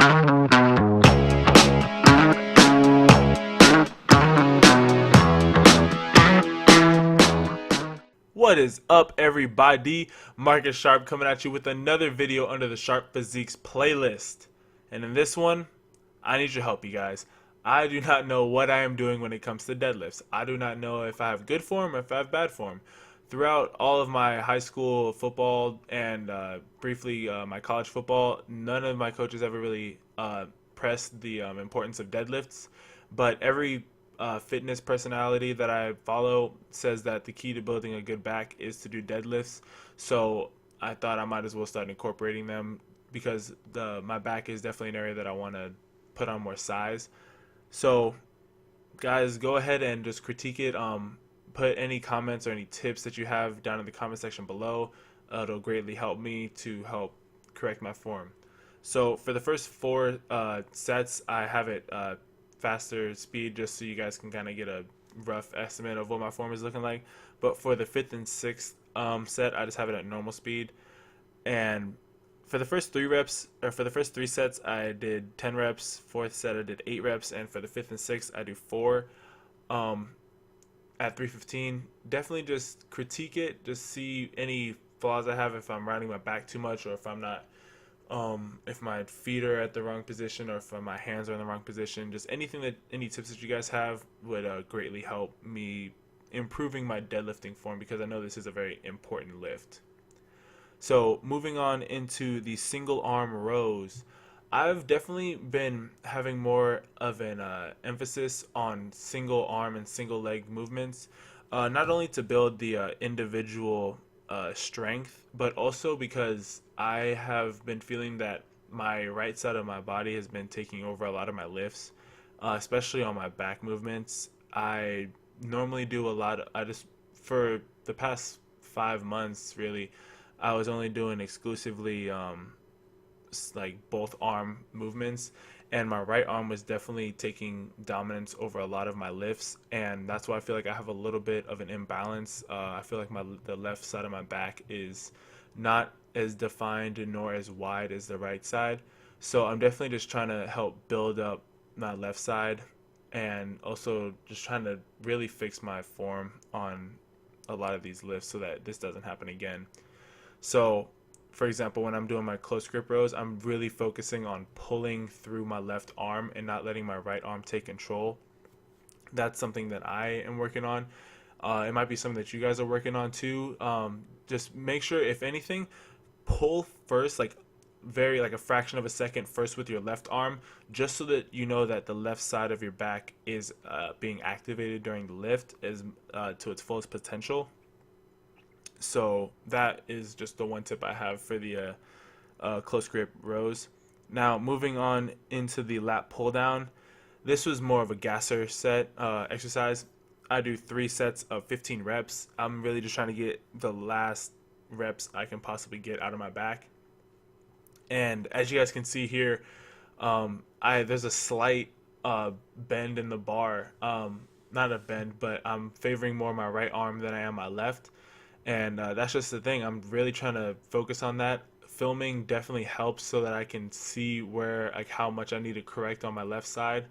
What is up, everybody? Marcus Sharpe coming at you with another video under the Sharpe Physiques playlist. And in this one, I need your help, you guys. I do not know what I am doing when it comes to deadlifts. I do not know if I have good form or if I have bad form. Throughout all of my high school football and briefly my college football, none of my coaches ever really pressed the importance of deadlifts. But every fitness personality that I follow says that the key to building a good back is to do deadlifts. So I thought I might as well start incorporating them because my back is definitely an area that I want to put on more size. So guys, go ahead and just critique it. Put any comments or any tips that you have down in the comment section below. It'll greatly help me to help correct my form. So for the first four sets, I have it faster speed just so you guys can kind of get a rough estimate of what my form is looking like. But for the fifth and sixth set, I just have it at normal speed. And for the first three sets, I did 10 reps. Fourth set, I did 8 reps, and for the fifth and sixth, I do 4 at 315. Definitely just critique it, just see any flaws I have, if I'm riding my back too much, or if I'm not, if my feet are at the wrong position, or if my hands are in the wrong position. Just any tips that you guys have would greatly help me improving my deadlifting form, because I know this is a very important lift. So moving on into the single arm rows, I've definitely been having more of an emphasis on single arm and single leg movements, not only to build the individual strength, but also because I have been feeling that my right side of my body has been taking over a lot of my lifts, especially on my back movements. I normally do a lot for the past 5 months really, I was only doing exclusively like both arm movements, and my right arm was definitely taking dominance over a lot of my lifts, and that's why I feel like I have a little bit of an imbalance. I feel like the left side of my back is not as defined nor as wide as the right side, so I'm definitely just trying to help build up my left side, and also just trying to really fix my form on a lot of these lifts so that this doesn't happen again. So, for example, when I'm doing my close grip rows, I'm really focusing on pulling through my left arm and not letting my right arm take control. That's something that I am working on. It might be something that you guys are working on too. Just make sure, if anything, pull first, like a fraction of a second first with your left arm, just so that you know that the left side of your back is being activated during the lift to its fullest potential. So that is just the one tip I have for the close grip rows. Now moving on into the lat pull down, this was more of a gasser set exercise. I do 3 sets of 15 reps. I'm really just trying to get the last reps I can possibly get out of my back. And as you guys can see here, there's a slight bend in the bar. Not a bend, but I'm favoring more my right arm than I am my left. And that's just the thing. I'm really trying to focus on that. Filming definitely helps so that I can see how much I need to correct on my left side.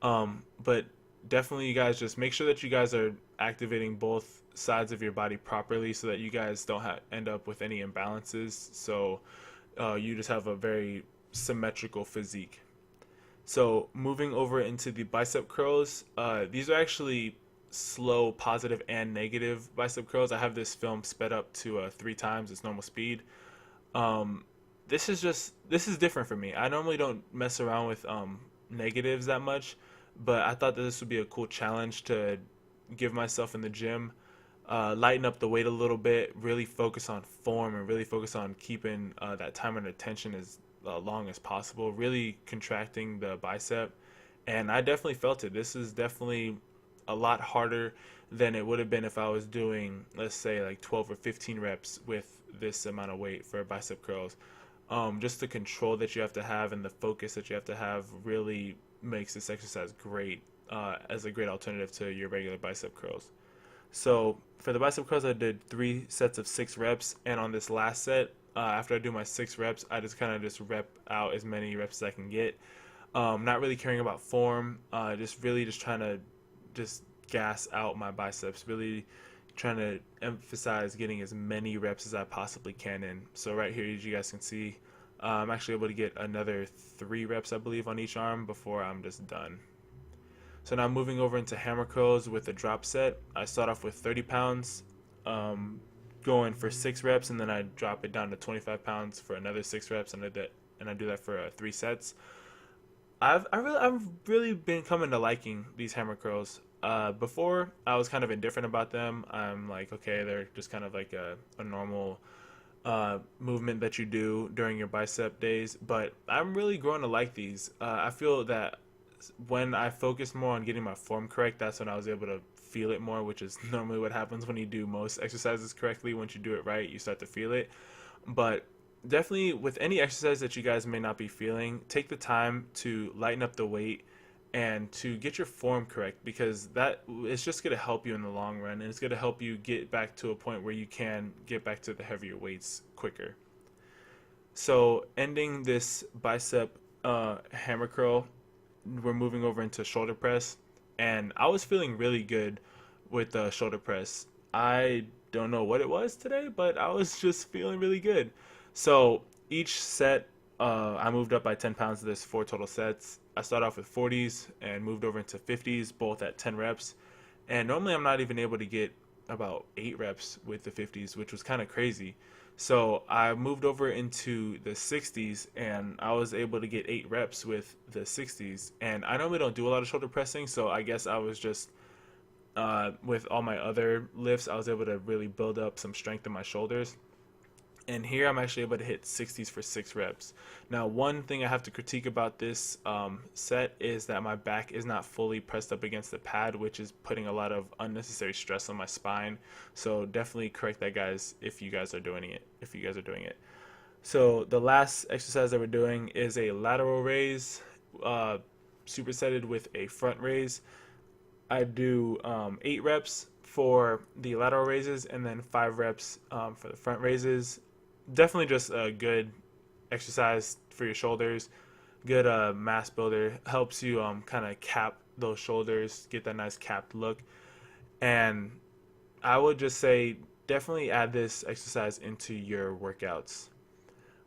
But definitely, you guys just make sure that you guys are activating both sides of your body properly so that you guys don't end up with any imbalances. So you just have a very symmetrical physique. So moving over into the bicep curls, these are actually slow positive and negative bicep curls. I have this film sped up to 3 times its normal speed. This is different for me. I normally don't mess around with negatives that much, but I thought that this would be a cool challenge to give myself in the gym. Lighten up the weight a little bit, really focus on form, and really focus on keeping that time under tension as long as possible, really contracting the bicep. And I definitely felt it. This is definitely a lot harder than it would have been if I was doing, let's say, like 12 or 15 reps with this amount of weight for bicep curls. Just the control that you have to have and the focus that you have to have really makes this exercise great, as a great alternative to your regular bicep curls. So for the bicep curls, I did 3 sets of 6 reps, and on this last set, after I do my 6 reps, I just kind of just rep out as many reps as I can get. Not really caring about form, just really just trying to just gas out my biceps, really trying to emphasize getting as many reps as I possibly can in. So right here, as you guys can see, I'm actually able to get another 3 reps, I believe, on each arm before I'm just done. So now moving over into hammer curls with a drop set. I start off with 30 pounds, going for 6 reps, and then I drop it down to 25 pounds for another 6 reps, and I do that for 3 sets. I've really been coming to liking these hammer curls. Before I was kind of indifferent about them. I'm like, okay, they're just kind of like a normal movement that you do during your bicep days. But I'm really growing to like these. I feel that when I focus more on getting my form correct, that's when I was able to feel it more, which is normally what happens when you do most exercises correctly. Once you do it right, you start to feel it. But definitely with any exercise that you guys may not be feeling, take the time to lighten up the weight and to get your form correct, because that it's just going to help you in the long run, and it's going to help you get back to a point where you can get back to the heavier weights quicker. So ending this bicep hammer curl, we're moving over into shoulder press, and I was feeling really good with the shoulder press. I don't know what it was today, but I was just feeling really good. So each set, I moved up by 10 pounds. There's 4 total sets. I started off with 40s and moved over into 50s, both at 10 reps. And normally I'm not even able to get about 8 reps with the 50s, which was kind of crazy. So I moved over into the 60s, and I was able to get 8 reps with the 60s. And I normally don't do a lot of shoulder pressing, so I guess I was just, with all my other lifts, I was able to really build up some strength in my shoulders. And here I'm actually able to hit 60s for 6 reps. Now, one thing I have to critique about this set is that my back is not fully pressed up against the pad, which is putting a lot of unnecessary stress on my spine. So definitely correct that, guys, if you guys are doing it. So the last exercise that we're doing is a lateral raise, supersetted with a front raise. I do 8 reps for the lateral raises and then 5 reps for the front raises. Definitely just a good exercise for your shoulders, good mass builder, helps you kind of cap those shoulders, get that nice capped look. And I would just say definitely add this exercise into your workouts.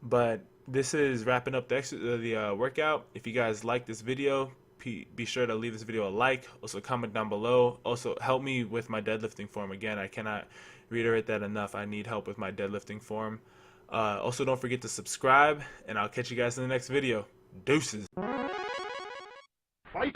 But this is wrapping up the workout. If you guys like this video, be sure to leave this video a like. Also comment down below. Also help me with my deadlifting form. Again, I cannot reiterate that enough. I need help with my deadlifting form. Also don't forget to subscribe, and I'll catch you guys in the next video. Deuces. Fight!